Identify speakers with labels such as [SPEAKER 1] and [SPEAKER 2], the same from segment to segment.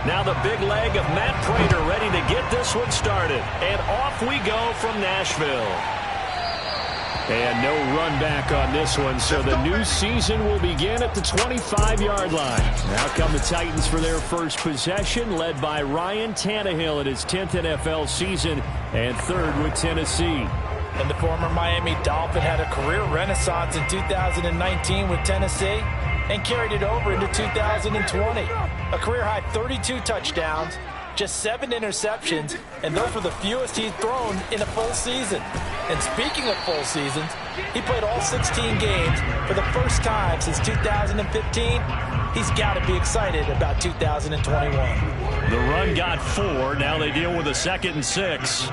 [SPEAKER 1] Now the big leg of Matt Prater ready to get this one started. And off we go from Nashville. And no run back on this one, so the new season will begin at the 25-yard line. Now come the Titans for their first possession, led by Ryan Tannehill in his 10th NFL season and third with Tennessee.
[SPEAKER 2] And the former Miami Dolphin had a career renaissance in 2019 with Tennessee and carried it over into 2020. A career-high 32 touchdowns, just 7 interceptions, and those were the fewest he's thrown in a full season. And speaking of full seasons, he played all 16 games for the first time since 2015. He's got to be excited about 2021.
[SPEAKER 1] The run got 4. Now they deal with a 2nd and 6.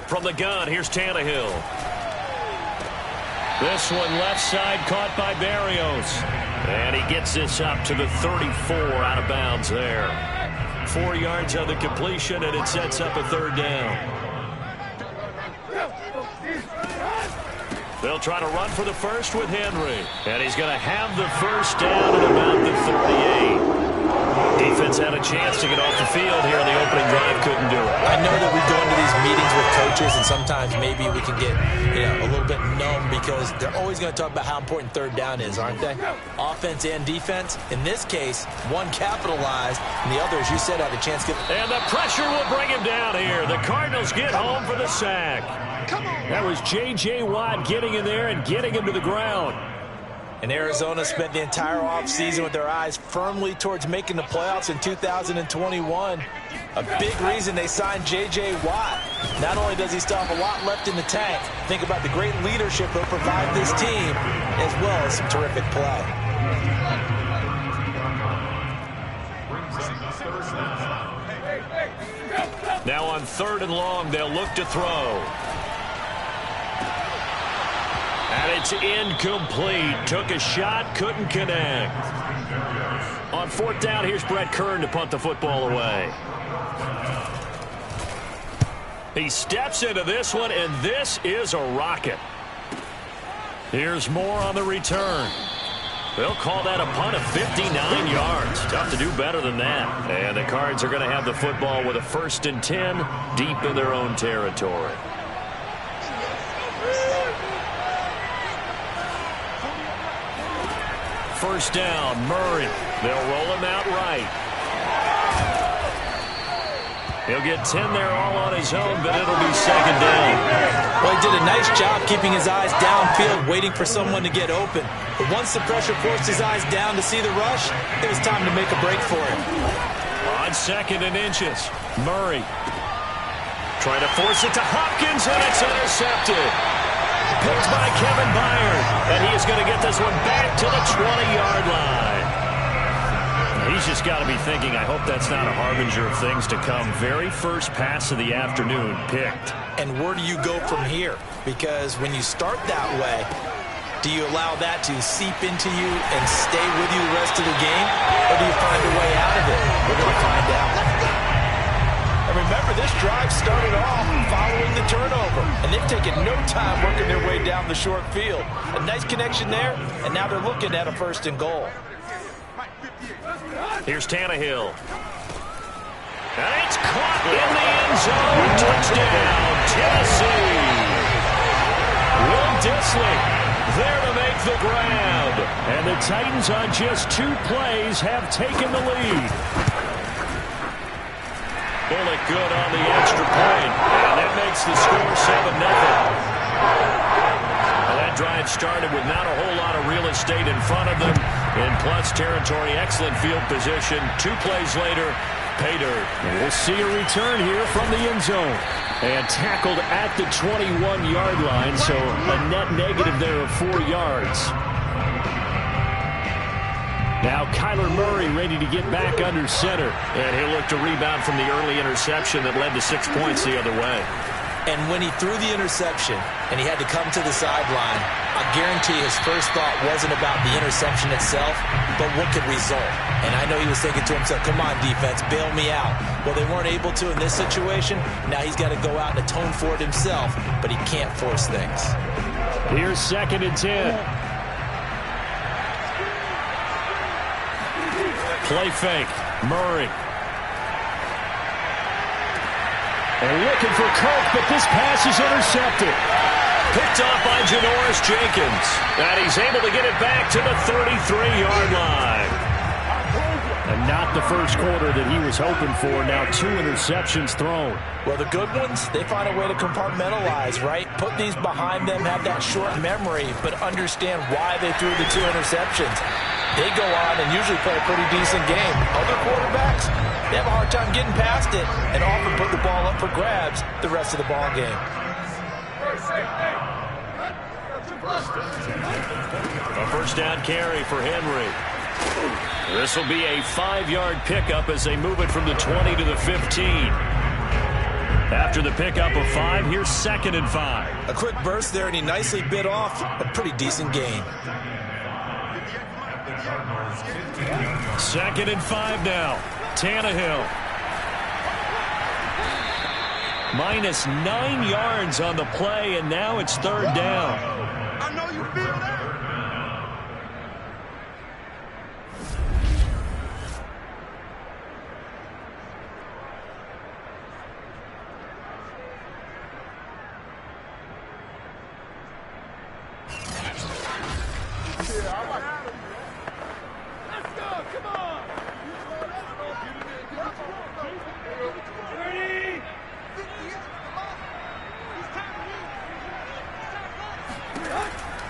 [SPEAKER 1] From the gun, here's Tannehill. This one left side caught by Barrios. And he gets this up to the 34 out of bounds there. 4 yards on the completion, and it sets up a 3rd down. They'll try to run for the first with Henry. And he's going to have the first down at about the 38. Defense had a chance to get off the field here in the opening drive, couldn't do it.
[SPEAKER 2] I know that we go into these meetings with coaches, and sometimes maybe we can get a little bit numb because they're always going to talk about how important 3rd down is, aren't they? Offense and defense. In this case, one capitalized, and the other, as you said, had a chance to get...
[SPEAKER 1] And the pressure will bring him down here. The Cardinals get home for the sack. That was J.J. Watt getting in there and getting him to the ground.
[SPEAKER 2] And Arizona spent the entire offseason with their eyes firmly towards making the playoffs in 2021. A big reason they signed J.J. Watt. Not only does he still have a lot left in the tank, think about the great leadership he'll provide this team, as well as some terrific play.
[SPEAKER 1] Now on 3rd and long, they'll look to throw. And it's incomplete. Took a shot, couldn't connect. On 4th down, here's Brett Kern to punt the football away. He steps into this one, and this is a rocket. Here's Moore on the return. They'll call that a punt of 59 yards. Tough to do better than that. And the Cards are going to have the football with a 1st and 10 deep in their own territory. First down, Murray. They'll roll him out right. He'll get 10 there all on his own, but it'll be 2nd down.
[SPEAKER 2] Well, he did a nice job keeping his eyes downfield, waiting for someone to get open. But once the pressure forced his eyes down to see the rush, it was time to make a break for him.
[SPEAKER 1] On 2nd and inches, Murray trying to force it to Hopkins, and it's intercepted. Picked by Kevin Byard, and he is going to get this one back to the 20-yard line. He's just got to be thinking, I hope that's not a harbinger of things to come. Very first pass of the afternoon picked.
[SPEAKER 2] And where do you go from here? Because when you start that way, do you allow that to seep into you and stay with you the rest of the game? Or do you find a way out of it? We're going to find out. And remember, this drive started off following the turnover. And they've taken no time working their way down the short field. A nice connection there, and now they're looking at a 1st and goal.
[SPEAKER 1] Here's Tannehill. And it's caught in the end zone. Touchdown, Tennessee. Will Dissly there to make the grab. And the Titans on just 2 plays have taken the lead. Bullock good on the extra point. And that makes the score 7-0. That drive started with not a whole lot of real estate in front of them. In plus territory, excellent field position. 2 plays later, pay dirt. We'll see a return here from the end zone. And tackled at the 21-yard line, so a net negative there of 4 yards. Now Kyler Murray ready to get back under center. And he'll look to rebound from the early interception that led to 6 points the other way.
[SPEAKER 2] And when he threw the interception and he had to come to the sideline, I guarantee his first thought wasn't about the interception itself, but what could result. And I know he was thinking to himself, come on, defense, bail me out. Well, they weren't able to in this situation. Now he's got to go out and atone for it himself, but he can't force things.
[SPEAKER 1] Here's 2nd and 10. Play fake. Murray.
[SPEAKER 3] And looking for Cook, but this pass is intercepted.
[SPEAKER 1] Picked off by Janoris Jenkins. And he's able to get it back to the 33-yard line.
[SPEAKER 3] And not the first quarter that he was hoping for. Now 2 interceptions thrown.
[SPEAKER 2] Well, the good ones, they find a way to compartmentalize, right? Put these behind them, have that short memory, but understand why they threw the 2 interceptions. They go on and usually play a pretty decent game. Other quarterbacks, they have a hard time getting past it and often put the ball up for grabs the rest of the ball game.
[SPEAKER 1] A first down carry for Henry. This will be a 5-yard pickup as they move it from the 20 to the 15. After the pickup of 5, here's 2nd and 5.
[SPEAKER 2] A quick burst there, and he nicely bit off a pretty decent gain.
[SPEAKER 1] 2nd and 5 now. Tannehill. Minus 9 yards on the play, and now it's 3rd down.
[SPEAKER 4] I know you feel that.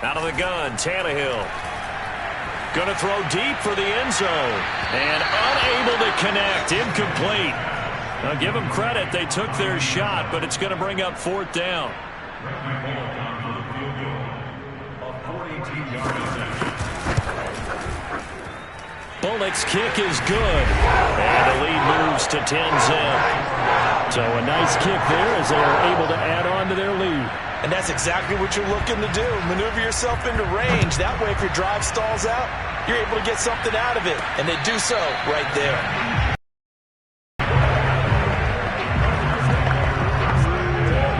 [SPEAKER 1] Out of the gun, Tannehill. Going to throw deep for the end zone. And unable to connect. Incomplete. Now give them credit. They took their shot, but it's going to bring up 4th down. Bullock's kick is good. And the lead moves to 10-zip.
[SPEAKER 3] So a nice kick there as they are able to add on to their lead.
[SPEAKER 2] And that's exactly what you're looking to do. Maneuver yourself into range. That way, if your drive stalls out, you're able to get something out of it. And they do so right there.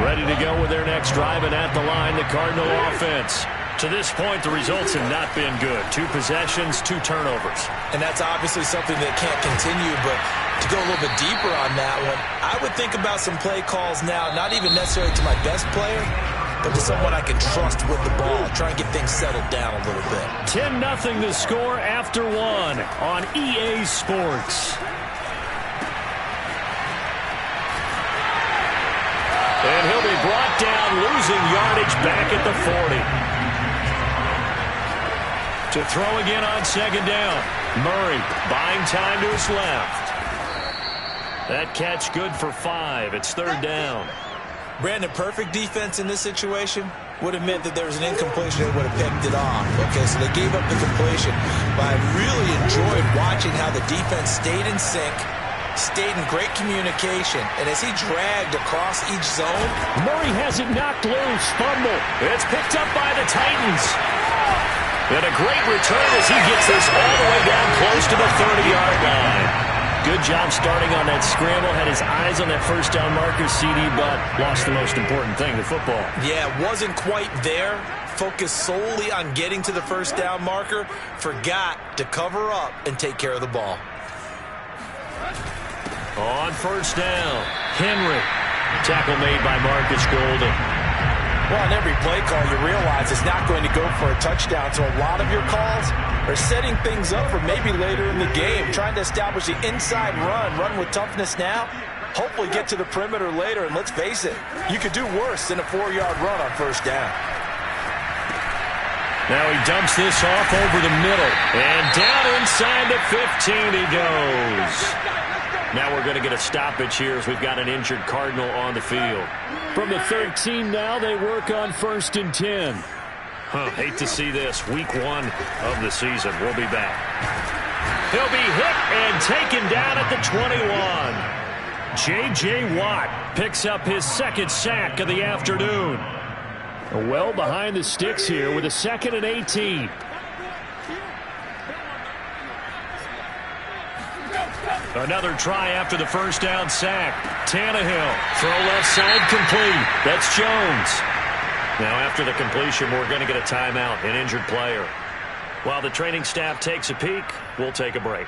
[SPEAKER 1] Ready to go with their next drive, and at the line, the Cardinal offense. To this point, the results have not been good. 2 possessions, 2 turnovers.
[SPEAKER 2] And that's obviously something that can't continue, but to go a little bit deeper on that one, I would think about some play calls now, not even necessarily to my best player, but to someone I can trust with the ball. Try and get things settled down a little bit.
[SPEAKER 1] 10-0 the score after 1 on EA Sports. And he'll be brought down, losing yardage back at the 40. To throw again on 2nd down. Murray buying time to his left. That catch good for 5. It's 3rd down.
[SPEAKER 2] Brandon, perfect defense in this situation would have meant that there was an incompletion. They would have picked it off. Okay, so they gave up the completion. But I really enjoyed watching how the defense stayed in sync, stayed in great communication. And as he dragged across each zone,
[SPEAKER 1] Murray has it knocked loose. Fumble. It's picked up by the Titans. And a great return as he gets this all the way down close to the 30-yard line. Good job starting on that scramble. Had his eyes on that first down marker, CD, but lost the most important thing, the football.
[SPEAKER 2] Yeah, wasn't quite there. Focused solely on getting to the first down marker. Forgot to cover up and take care of the ball.
[SPEAKER 1] On 1st down, Henry. Tackle made by Marcus Golden.
[SPEAKER 2] Well, on every play call, you realize it's not going to go for a touchdown. So a lot of your calls are setting things up for maybe later in the game, trying to establish the inside run with toughness now, hopefully get to the perimeter later. And let's face it, you could do worse than a 4-yard run on 1st down.
[SPEAKER 1] Now he dumps this off over the middle. And down inside the 15 he goes. Now we're going to get a stoppage here as we've got an injured Cardinal on the field.
[SPEAKER 3] From the 13 now, they work on 1st and 10.
[SPEAKER 1] Hate to see this. Week 1 of the season. We'll be back. He'll be hit and taken down at the 21. J.J. Watt picks up his 2nd sack of the afternoon.
[SPEAKER 3] Well behind the sticks here with a 2nd and 18.
[SPEAKER 1] Another try after the first down sack. Tannehill, throw left side complete. That's Jones. Now after the completion, we're going to get a timeout, an injured player. While the training staff takes a peek, we'll take a break.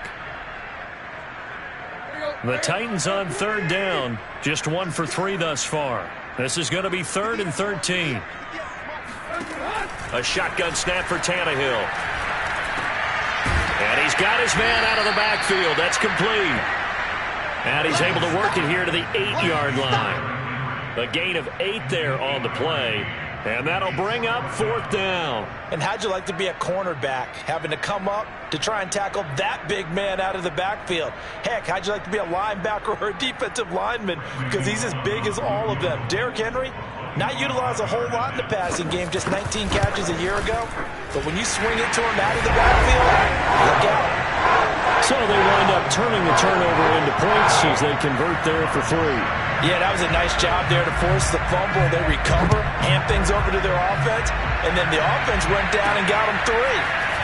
[SPEAKER 1] The Titans on third down, just 1 for 3 thus far. This is going to be 3rd and 13. A shotgun snap for Tannehill. And he's got his man out of the backfield. That's complete. And he's able to work it here to the 8-yard line. A gain of 8 there on the play. And that'll bring up 4th down.
[SPEAKER 2] And how'd you like to be a cornerback, having to come up to try and tackle that big man out of the backfield? Heck, how'd you like to be a linebacker or a defensive lineman? Because he's as big as all of them. Derrick Henry, not utilized a whole lot in the passing game, just 19 catches a year ago. But when you swing it to him out of the backfield, look out.
[SPEAKER 3] So they wind up turning the turnover into points as they convert there for 3.
[SPEAKER 2] Yeah, that was a nice job there to force the fumble. They recover, hand things over to their offense, and then the offense went down and got them 3.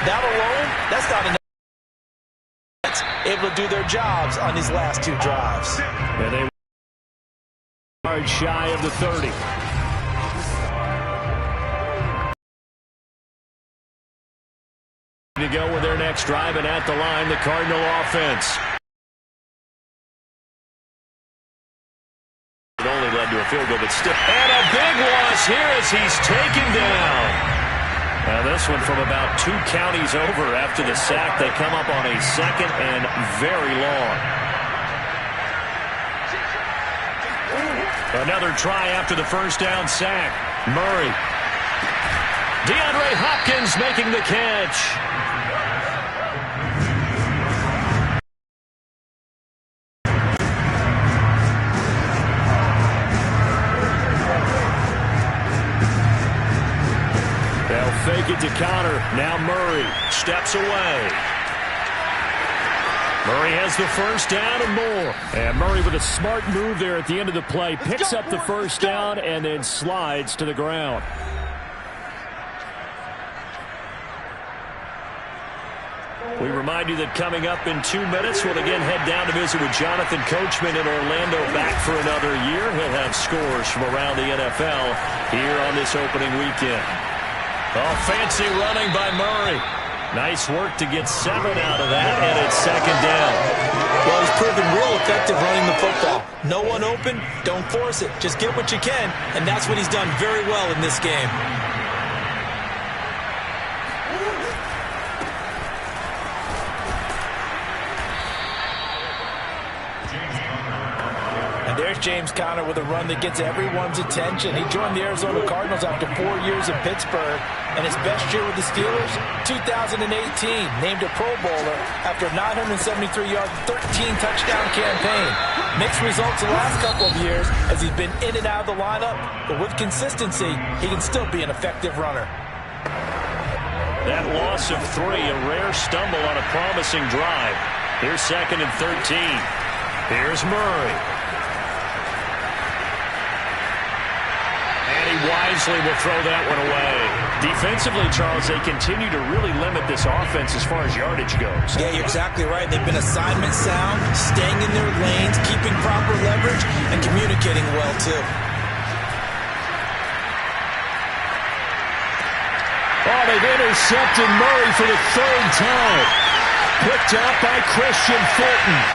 [SPEAKER 2] That alone, that's not enough. Able to do their jobs on these last 2 drives.
[SPEAKER 3] And they are shy of the 30. To go with their next drive, and at the line, the Cardinal offense. It only led to a field goal, but still. And a big loss here as he's taken down. Now this one from about 2 counties over after the sack. They come up on a 2nd and very long. Another try after the first down sack. Murray. DeAndre Hopkins making the catch. Fake it to counter. Now Murray steps away. Murray has the first down and more. And Murray with a smart move there at the end of the play. Picks up the first down and then slides to the ground. We remind you that coming up in 2 minutes, we'll again head down to visit with Jonathan Coachman in Orlando, back for another year. He'll have scores from around the NFL here on this opening weekend. Oh, fancy running by Murray. Nice work to get 7 out of that, and it's 2nd down.
[SPEAKER 2] Well, he's proven real effective running the football. No one open, don't force it. Just get what you can, and that's what he's done very well in this game. There's James Conner with a run that gets everyone's attention. He joined the Arizona Cardinals after 4 years in Pittsburgh, and his best year with the Steelers, 2018, named a Pro Bowler after a 973-yard, 13-touchdown campaign. Mixed results the last couple of years as he's been in and out of the lineup, but with consistency, he can still be an effective runner.
[SPEAKER 1] That loss of 3, a rare stumble on a promising drive. Here's 2nd and 13. Here's Murray. Wisely will throw that one away. Defensively, Charles, they continue to really limit this offense as far as yardage goes.
[SPEAKER 2] Yeah, you're exactly right. They've been assignment sound, staying in their lanes, keeping proper leverage, and communicating well, too.
[SPEAKER 3] Oh, they've intercepted Murray for the 3rd time. Picked up by Christian Fulton.